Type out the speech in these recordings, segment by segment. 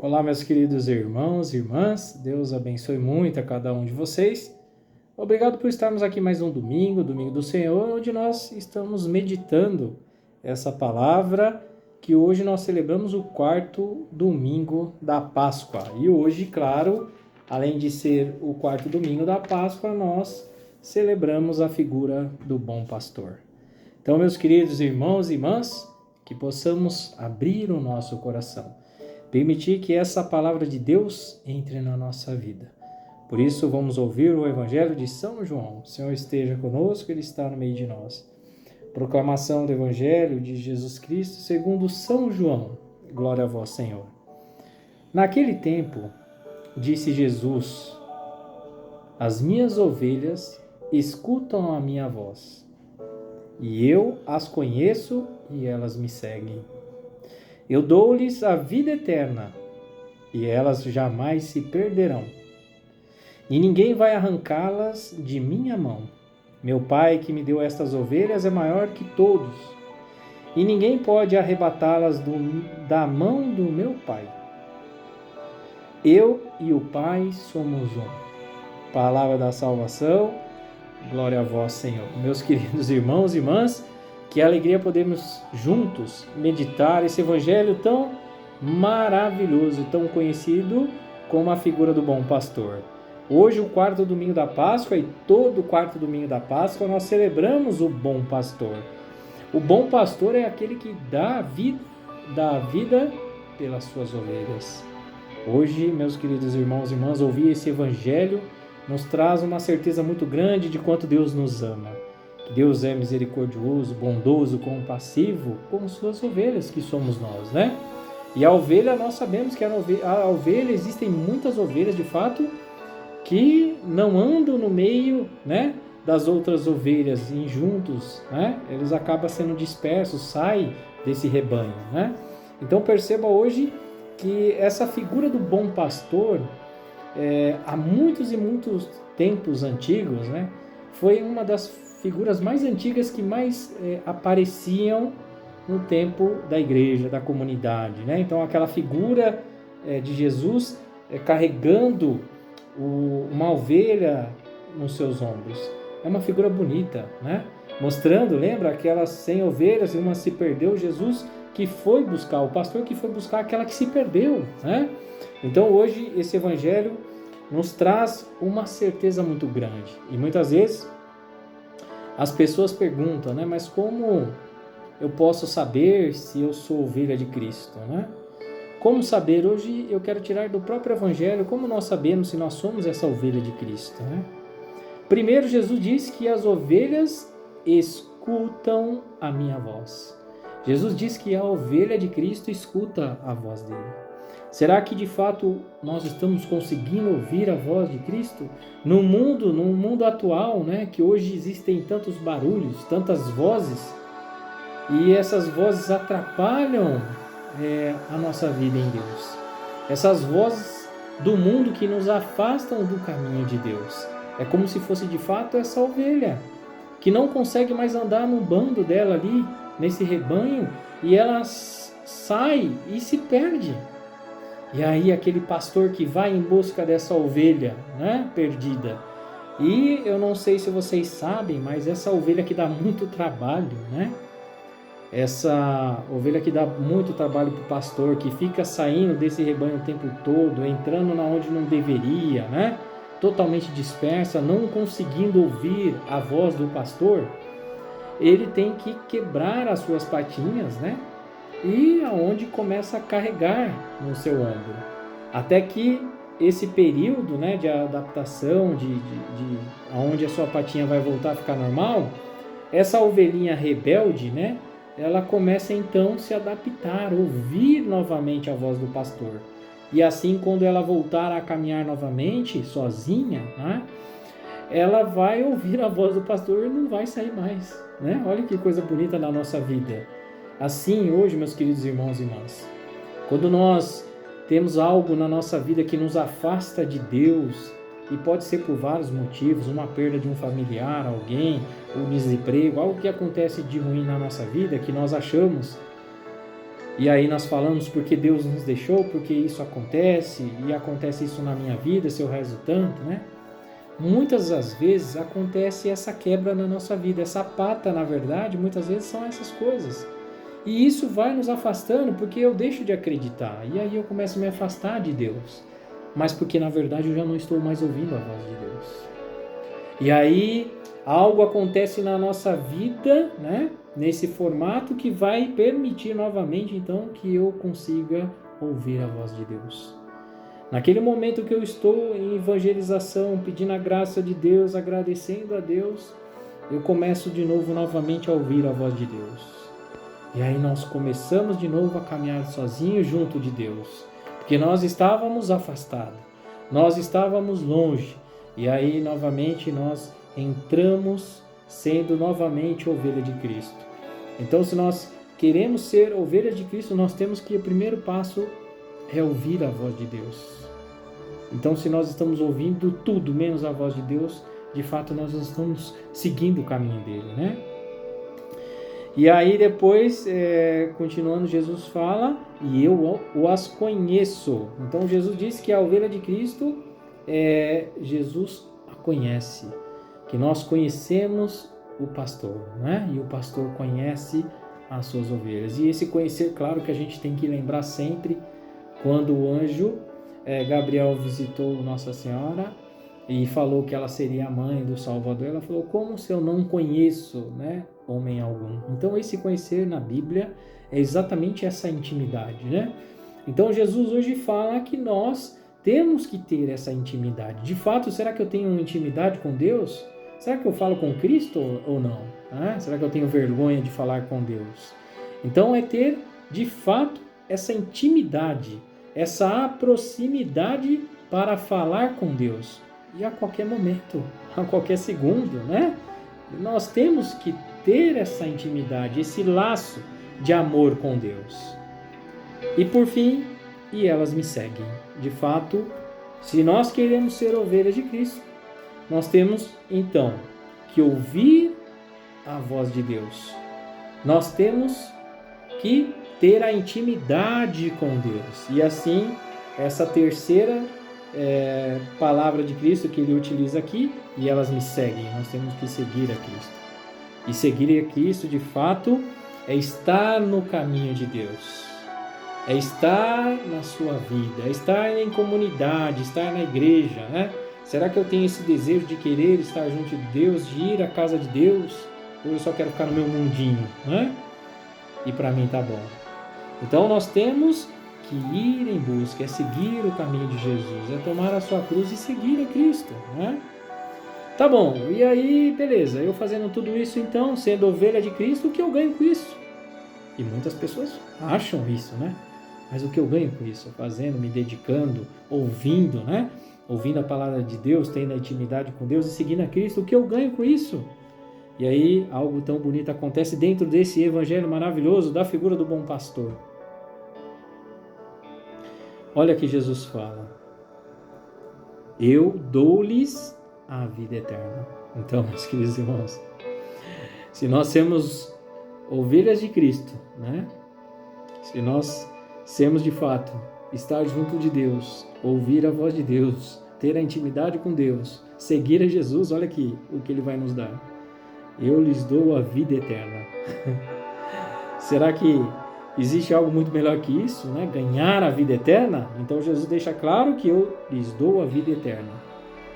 Olá, meus queridos irmãos e irmãs, Deus abençoe muito a cada um de vocês. Obrigado por estarmos aqui mais um domingo do Senhor, onde nós estamos meditando essa palavra que hoje nós celebramos o quarto domingo da Páscoa. E hoje, claro, além de ser o quarto domingo da Páscoa, nós celebramos a figura do bom pastor. Então, meus queridos irmãos e irmãs, que possamos abrir o nosso coração, permitir que essa palavra de Deus entre na nossa vida. Por isso, vamos ouvir o Evangelho de São João. O Senhor esteja conosco, Ele está no meio de nós. Proclamação do Evangelho de Jesus Cristo segundo São João. Glória a vós, Senhor. Naquele tempo, disse Jesus: As minhas ovelhas escutam a minha voz, e eu as conheço e elas me seguem. Eu dou-lhes a vida eterna, e elas jamais se perderão, e ninguém vai arrancá-las de minha mão. Meu Pai que me deu estas ovelhas é maior que todos, e ninguém pode arrebatá-las da mão do meu Pai. Eu e o Pai somos um. Palavra da salvação, glória a vós, Senhor. Meus queridos irmãos e irmãs, que alegria podermos juntos meditar esse evangelho tão maravilhoso, tão conhecido como a figura do bom pastor. Hoje, o quarto domingo da Páscoa, e todo o quarto domingo da Páscoa, nós celebramos o bom pastor. O bom pastor é aquele que dá a vida pelas suas ovelhas. Hoje, meus queridos irmãos e irmãs, ouvir esse evangelho nos traz uma certeza muito grande de quanto Deus nos ama. Que Deus é misericordioso, bondoso, compassivo com suas ovelhas, que somos nós, né? E a ovelha, nós sabemos que a ovelha, existem muitas ovelhas, de fato, que não andam no meio, né, das outras ovelhas juntos, né? Eles acabam sendo dispersos, saem desse rebanho, né? Então perceba hoje que essa figura do bom pastor, há muitos e muitos tempos antigos, né, foi uma das figuras mais antigas que mais apareciam no tempo da igreja, da comunidade, né? Então aquela figura de Jesus carregando uma ovelha nos seus ombros. É uma figura bonita, né? Mostrando, lembra, aquelas 100 ovelhas e uma se perdeu, Jesus que foi buscar, o pastor que foi buscar aquela que se perdeu, né? Então hoje esse evangelho nos traz uma certeza muito grande. E muitas vezes as pessoas perguntam, né? Mas como eu posso saber se eu sou ovelha de Cristo, né? Como saber? Hoje eu quero tirar do próprio Evangelho como nós sabemos se nós somos essa ovelha de Cristo, né? Primeiro, Jesus diz que as ovelhas escutam a minha voz. Jesus diz que a ovelha de Cristo escuta a voz dele. Será que de fato nós estamos conseguindo ouvir a voz de Cristo? No mundo atual, né, que hoje existem tantos barulhos, tantas vozes, e essas vozes atrapalham a nossa vida em Deus. Essas vozes do mundo que nos afastam do caminho de Deus. É como se fosse de fato essa ovelha, que não consegue mais andar no bando dela ali, nesse rebanho, e ela sai e se perde. E aí aquele pastor que vai em busca dessa ovelha, né, perdida. E eu não sei se vocês sabem, mas essa ovelha que dá muito trabalho, né? Essa ovelha que dá muito trabalho para o pastor, que fica saindo desse rebanho o tempo todo, entrando na onde não deveria, né? Totalmente dispersa, não conseguindo ouvir a voz do pastor, ele tem que quebrar as suas patinhas, né? E aonde começa a carregar no seu ombro, até que esse período, né, de adaptação, de aonde a sua patinha vai voltar a ficar normal, essa ovelhinha rebelde, né, ela começa então a se adaptar, ouvir novamente a voz do pastor, e assim quando ela voltar a caminhar novamente sozinha, né, ela vai ouvir a voz do pastor e não vai sair mais, né? Olha que coisa bonita na nossa vida. Assim, hoje, meus queridos irmãos e irmãs, quando nós temos algo na nossa vida que nos afasta de Deus, e pode ser por vários motivos, uma perda de um familiar, alguém, um desemprego, algo que acontece de ruim na nossa vida, que nós achamos E aí nós falamos porque Deus nos deixou, porque isso acontece, e acontece isso na minha vida, se eu rezo tanto, né? Muitas das vezes acontece essa quebra na nossa vida, essa pata, na verdade, muitas vezes são essas coisas. E isso vai nos afastando porque eu deixo de acreditar, e aí eu começo a me afastar de Deus. Mas porque na verdade eu já não estou mais ouvindo a voz de Deus. E aí algo acontece na nossa vida, né? Nesse formato que vai permitir novamente então que eu consiga ouvir a voz de Deus. Naquele momento que eu estou em evangelização, pedindo a graça de Deus, agradecendo a Deus, eu começo de novo novamente a ouvir a voz de Deus. E aí nós começamos de novo a caminhar sozinhos junto de Deus, porque nós estávamos afastados, nós estávamos longe, e aí novamente nós entramos sendo novamente ovelha de Cristo. Então, se nós queremos ser ovelha de Cristo, nós temos que o primeiro passo é ouvir a voz de Deus. Então, se nós estamos ouvindo tudo menos a voz de Deus, de fato nós estamos seguindo o caminho dele, né? E aí depois, continuando, Jesus fala, e eu as conheço. Então Jesus disse que a ovelha de Cristo, Jesus a conhece, que nós conhecemos o pastor, né? E o pastor conhece as suas ovelhas. E esse conhecer, claro que a gente tem que lembrar sempre, quando o anjo Gabriel visitou Nossa Senhora e falou que ela seria a mãe do Salvador, ela falou, como se eu não conheço, né, homem algum? Então esse conhecer na Bíblia é exatamente essa intimidade, né? Então Jesus hoje fala que nós temos que ter essa intimidade. De fato, será que eu tenho intimidade com Deus? Será que eu falo com Cristo ou não? Será que eu tenho vergonha de falar com Deus? Então é ter, de fato, essa intimidade, essa proximidade para falar com Deus. E a qualquer momento, a qualquer segundo, né? Nós temos que ter essa intimidade, esse laço de amor com Deus. E por fim, e elas me seguem. De fato, se nós queremos ser ovelhas de Cristo, nós temos então que ouvir a voz de Deus. Nós temos que ter a intimidade com Deus. E assim, essa terceira palavra de Cristo que ele utiliza aqui, e elas me seguem. Nós temos que seguir a Cristo. E seguir a Cristo, de fato, é estar no caminho de Deus. É estar na sua vida, é estar em comunidade, estar na igreja, né? Será que eu tenho esse desejo de querer estar junto de Deus, de ir à casa de Deus? Ou eu só quero ficar no meu mundinho, né? E para mim tá bom. Então nós temos que ir em busca, é seguir o caminho de Jesus, é tomar a sua cruz e seguir a Cristo, né? Tá bom, e aí, beleza, eu fazendo tudo isso então, sendo ovelha de Cristo, o que eu ganho com isso? E muitas pessoas acham isso, né? Mas o que eu ganho com isso? Fazendo, me dedicando, ouvindo, né? Ouvindo a palavra de Deus, tendo a intimidade com Deus e seguindo a Cristo, o que eu ganho com isso? E aí, algo tão bonito acontece dentro desse evangelho maravilhoso da figura do bom pastor. Olha que Jesus fala, eu dou-lhes a vida eterna. Então, meus queridos irmãos, se nós sermos ovelhas de Cristo, né? Se nós sermos de fato estar junto de Deus, ouvir a voz de Deus, ter a intimidade com Deus, seguir a Jesus, olha aqui o que ele vai nos dar. Eu lhes dou a vida eterna. Será que existe algo muito melhor que isso, né? Ganhar a vida eterna? Então Jesus deixa claro que eu lhes dou a vida eterna.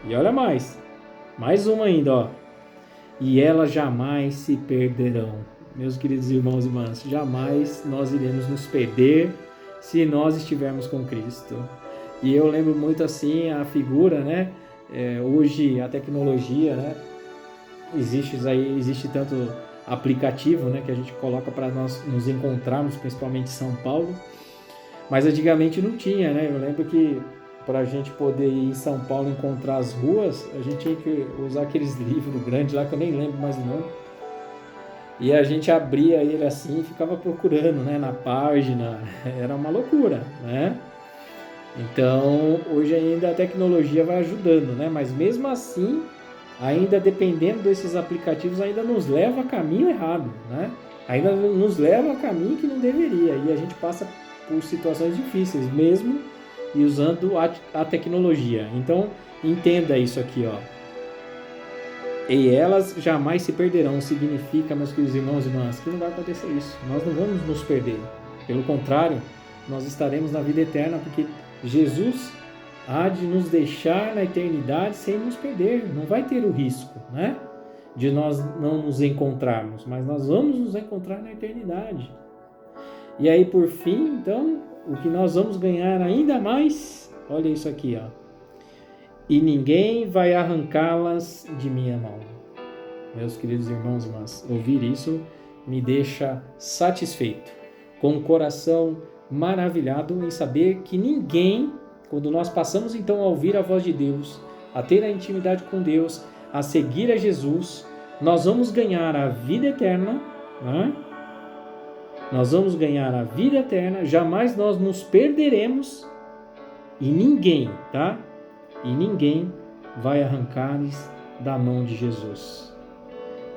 E olha mais uma ainda, ó. E elas jamais se perderão. Meus queridos irmãos e irmãs, jamais nós iremos nos perder se nós estivermos com Cristo. E eu lembro muito assim a figura, né? Hoje a tecnologia, né? Existe tanto aplicativo, né, que a gente coloca para nós nos encontrarmos, principalmente em São Paulo, mas antigamente não tinha, né? Eu lembro que para a gente poder ir em São Paulo encontrar as ruas, a gente tinha que usar aqueles livros grandes lá que eu nem lembro mais o nome. E a gente abria ele assim e ficava procurando, né, na página. Era uma loucura, né? Então, hoje ainda a tecnologia vai ajudando, né? Mas mesmo assim, ainda dependendo desses aplicativos, ainda nos leva a caminho errado, né? ainda nos leva a caminho que não deveria, e a gente passa por situações difíceis mesmo e usando a tecnologia. Então entenda isso aqui, ó. E elas jamais se perderão, significa, meus queridos irmãos e irmãs, que não vai acontecer isso. Nós não vamos nos perder. Pelo contrário, nós estaremos na vida eterna, porque Jesus há de nos deixar na eternidade sem nos perder. Não vai ter o risco, né, de nós não nos encontrarmos, mas nós vamos nos encontrar na eternidade. E aí, por fim, então, o que nós vamos ganhar ainda mais, olha isso aqui, ó. E ninguém vai arrancá-las de minha mão. Meus queridos irmãos e irmãs, ouvir isso me deixa satisfeito, com o coração maravilhado em saber que ninguém, quando nós passamos então a ouvir a voz de Deus, a ter a intimidade com Deus, a seguir a Jesus, nós vamos ganhar a vida eterna, né? Nós vamos ganhar a vida eterna, jamais nós nos perderemos e ninguém, tá? E ninguém vai arrancar-lhes da mão de Jesus.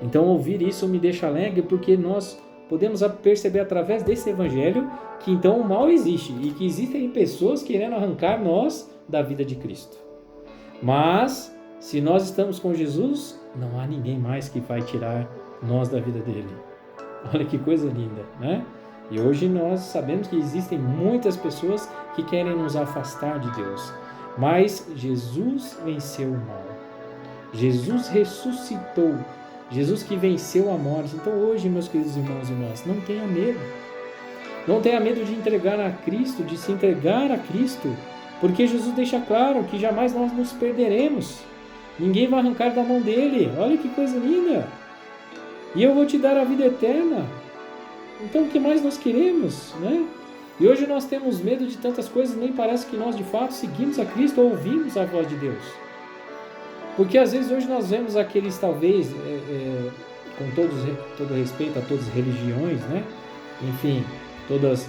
Então ouvir isso me deixa alegre, porque nós podemos perceber através desse evangelho que então o mal existe e que existem pessoas querendo arrancar nós da vida de Cristo. Mas se nós estamos com Jesus, não há ninguém mais que vai tirar nós da vida dele. Olha que coisa linda, né? E hoje nós sabemos que existem muitas pessoas que querem nos afastar de Deus. Mas Jesus venceu o mal. Jesus ressuscitou. Jesus que venceu a morte. Então hoje, meus queridos irmãos e irmãs, não tenha medo. Não tenha medo de entregar a Cristo, de se entregar a Cristo, porque Jesus deixa claro que jamais nós nos perderemos. Ninguém vai arrancar da mão dele. Olha que coisa linda. E eu vou te dar a vida eterna. Então o que mais nós queremos, né? E hoje nós temos medo de tantas coisas, nem parece que nós de fato seguimos a Cristo ou ouvimos a voz de Deus. Porque às vezes hoje nós vemos aqueles, talvez, com todo respeito a todas as religiões, né? Enfim, todas as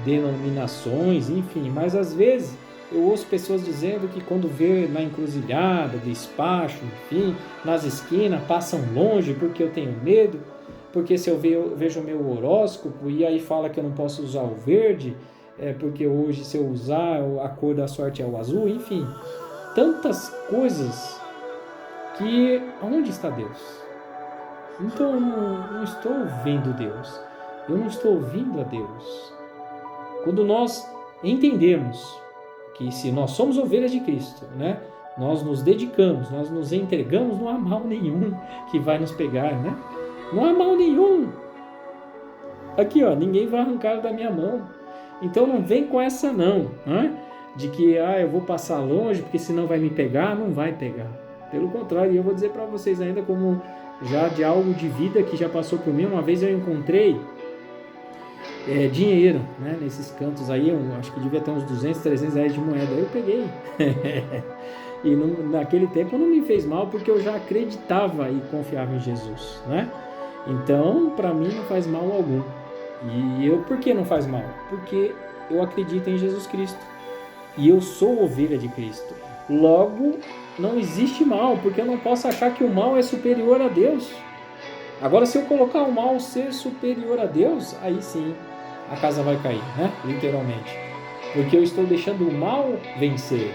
denominações, enfim, mas às vezes eu ouço pessoas dizendo que quando vê na encruzilhada, despacho, enfim, nas esquinas, passam longe porque eu tenho medo. Porque se eu vejo o meu horóscopo e aí fala que eu não posso usar o verde, porque hoje se eu usar a cor da sorte é o azul, enfim. Tantas coisas que onde está Deus? Então eu não estou vendo Deus, eu não estou ouvindo a Deus. Quando nós entendemos que se nós somos ovelhas de Cristo, né, nós nos dedicamos, nós nos entregamos, não há mal nenhum que vai nos pegar, né? Não há mal nenhum. Aqui, ó, ninguém vai arrancar da minha mão. Então não vem com essa não, né? De que eu vou passar longe porque senão vai me pegar. Não vai pegar. Pelo contrário, eu vou dizer para vocês ainda como já de algo de vida que já passou por mim. Uma vez eu encontrei dinheiro, né? Nesses cantos aí, eu acho que devia ter uns 200, 300 reais de moeda. Eu peguei. E naquele tempo não me fez mal porque eu já acreditava e confiava em Jesus, né? Então, para mim não faz mal algum. E por que não faz mal? Porque eu acredito em Jesus Cristo. E eu sou ovelha de Cristo. Logo, não existe mal, porque eu não posso achar que o mal é superior a Deus. Agora, se eu colocar o mal ser superior a Deus, aí sim, a casa vai cair, né? Literalmente. Porque eu estou deixando o mal vencer.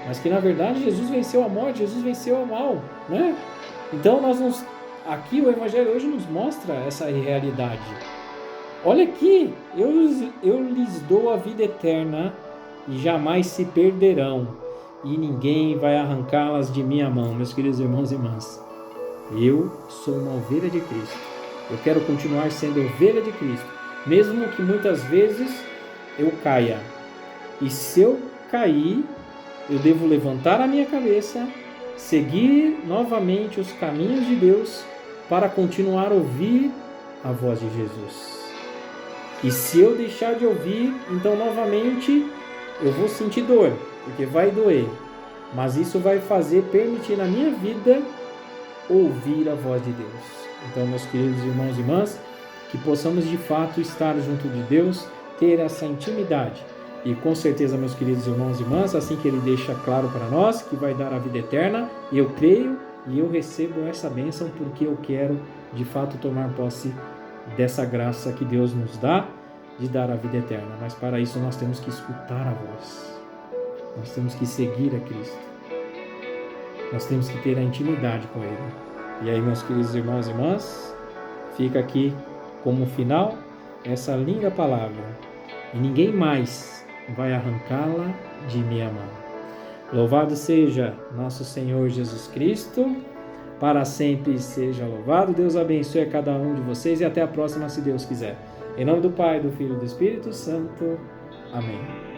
Mas que, na verdade, Jesus venceu a morte, Jesus venceu o mal, né? Então, aqui o Evangelho hoje nos mostra essa realidade. Olha aqui, eu lhes dou a vida eterna e jamais se perderão, e ninguém vai arrancá-las de minha mão. Meus queridos irmãos e irmãs, eu sou uma ovelha de Cristo. Eu quero continuar sendo ovelha de Cristo, mesmo que muitas vezes eu caia. E se eu cair, eu devo levantar a minha cabeça, seguir novamente os caminhos de Deus para continuar a ouvir a voz de Jesus. E se eu deixar de ouvir, então novamente eu vou sentir dor, porque vai doer. Mas isso vai permitir na minha vida ouvir a voz de Deus. Então, meus queridos irmãos e irmãs, que possamos de fato estar junto de Deus, ter essa intimidade. E com certeza, meus queridos irmãos e irmãs, assim que Ele deixa claro para nós que vai dar a vida eterna, eu creio e eu recebo essa bênção porque eu quero de fato tomar posse dessa graça que Deus nos dá de dar a vida eterna. Mas para isso nós temos que escutar a voz. Nós temos que seguir a Cristo. Nós temos que ter a intimidade com Ele. E aí, meus queridos irmãos e irmãs, fica aqui como final essa linda palavra. E ninguém mais vai arrancá-la de minha mão. Louvado seja nosso Senhor Jesus Cristo. Para sempre seja louvado. Deus abençoe a cada um de vocês e até a próxima, se Deus quiser. Em nome do Pai, do Filho e do Espírito Santo. Amém.